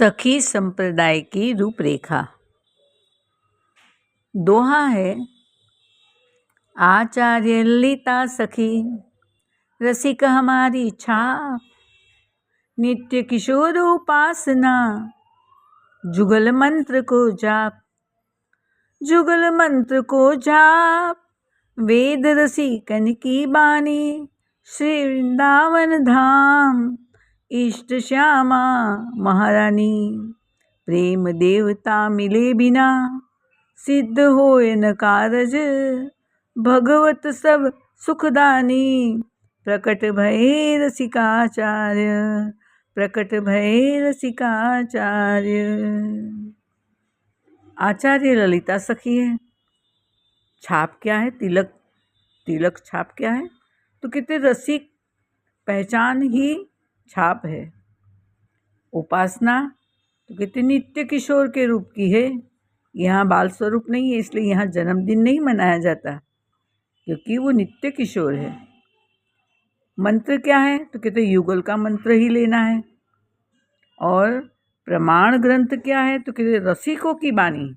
सखी संप्रदाय की रूपरेखा। दोहा है, आचार्य ललिता सखी रसिक हमारी छाप, नित्य किशोर उपासना जुगल मंत्र को जाप। जुगल मंत्र को जाप वेद रसिकन की बानी, श्री वृंदावन धाम इष्ट श्यामा महारानी। प्रेम देवता मिले बिना सिद्ध होए न कारज, भगवत सब सुखदानी प्रकट भये रसिकाचार्य। प्रकट भये रसिकाचार्य। आचार्य ललिता सखी है। छाप क्या है? तिलक। तिलक छाप क्या है? तो कहते रसिक पहचान ही छाप है। उपासना तो कहते नित्य किशोर के रूप की है। यहाँ बाल स्वरूप नहीं है, इसलिए यहाँ जन्मदिन नहीं मनाया जाता, क्योंकि वो नित्य किशोर है। मंत्र क्या है? तो कहते युगल का मंत्र ही लेना है। और प्रमाण ग्रंथ क्या है? तो कहते रसिकों की बानी।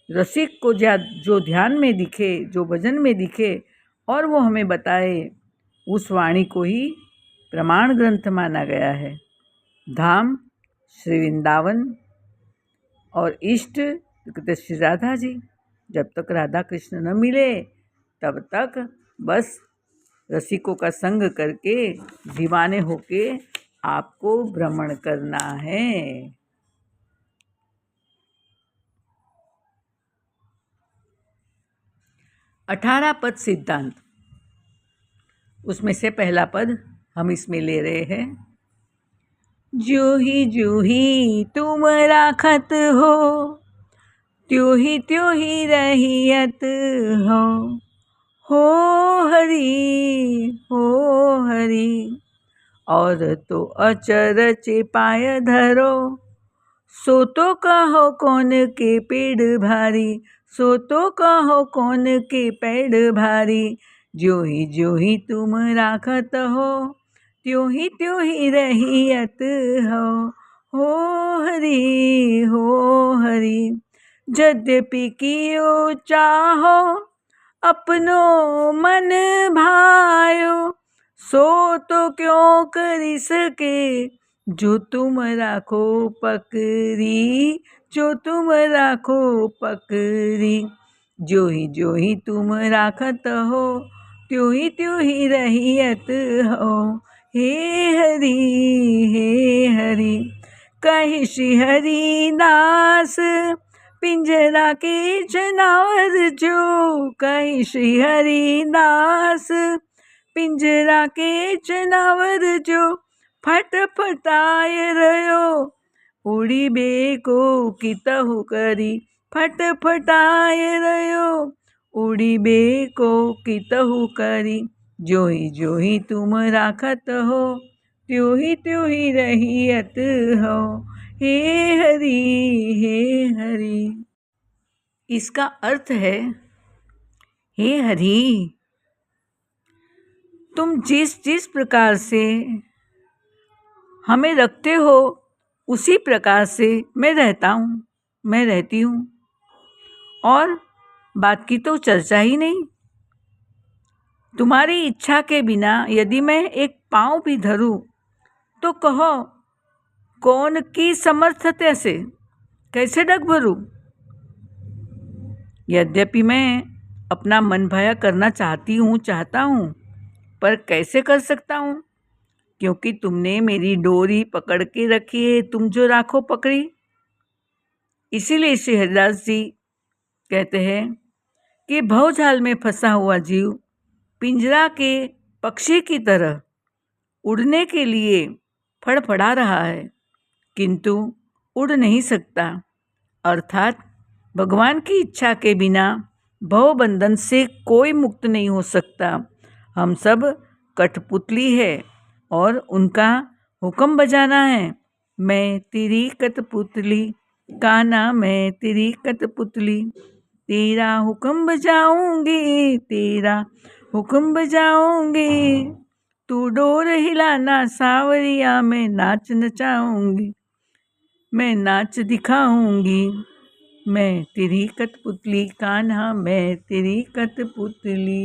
रसिक को जो ध्यान में दिखे, जो भजन में दिखे और वो हमें बताए, उस वाणी को ही प्रमाण ग्रंथ माना गया है। धाम श्री वृंदावन और इष्ट कहते श्री राधा जी। जब तक राधा कृष्ण न मिले तब तक बस रसिकों का संग करके दीवाने होके आपको भ्रमण करना है। 18 पद सिद्धांत, उसमें से पहला पद हम इसमें ले रहे हैं। जूही तुम राखत हो, त्यों ही रहियत हो हरि। और तो अचरज पाय धरो, सो तो कहो कौन के पेड़ भारी। सो तो कहो कौन के पेड़ भारी। जो ही तुम राखत हो, त्यों ही रहियत हो हरि। यद्यपि कियो चाहो, अपनो मन भायो। सो तो क्यों करी सके, जो तुम राखो पकड़ी। जो तुम राखो पकड़ी। जो ही तुम राखत हो, त्यों ही रहियत हो हे हरि। कहि श्री हरिदास पिंजरा के जनावर जो। कहि श्री हरिदास पिंजरा के जनावर जो। फटफटाय रहो उड़ी बेको कितहु करी। फटफटाय रहो उड़ी बेको कितहु करी। जो ही तुम राखत हो, त्यों ही रहियत हो हे हरि। इसका अर्थ है, हे हरि, तुम जिस प्रकार से हमें रखते हो, उसी प्रकार से मैं रहता हूँ, मैं रहती हूँ। और बात की तो चर्चा ही नहीं। तुम्हारी इच्छा के बिना यदि मैं एक पाँव भी धरूं, तो कहो कौन की समर्थता से कैसे डग भरूं। यद्यपि मैं अपना मन भया करना चाहता हूँ, पर कैसे कर सकता हूँ, क्योंकि तुमने मेरी डोरी पकड़ के रखी है। तुम जो राखो पकड़ी। इसीलिए श्री हरिदास जी कहते हैं कि भवजाल में फंसा हुआ जीव पिंजरा के पक्षी की तरह उड़ने के लिए फड़फड़ा रहा है, किंतु उड़ नहीं सकता। अर्थात भगवान की इच्छा के बिना भव बंधन से कोई मुक्त नहीं हो सकता। हम सब कठपुतली है और उनका हुक्म बजाना है। मैं तेरी कठपुतली कान्हा, मैं तेरी कठपुतली, तेरा हुक्म बजाऊंगी, तेरा हुक्म बजाऊंगी। तू डोर हिलाना सावरिया, मैं नाच नचाऊंगी। मैं नाच दिखाऊंगी, मैं तेरी कठपुतली कान्हा, मैं तेरी कठपुतली।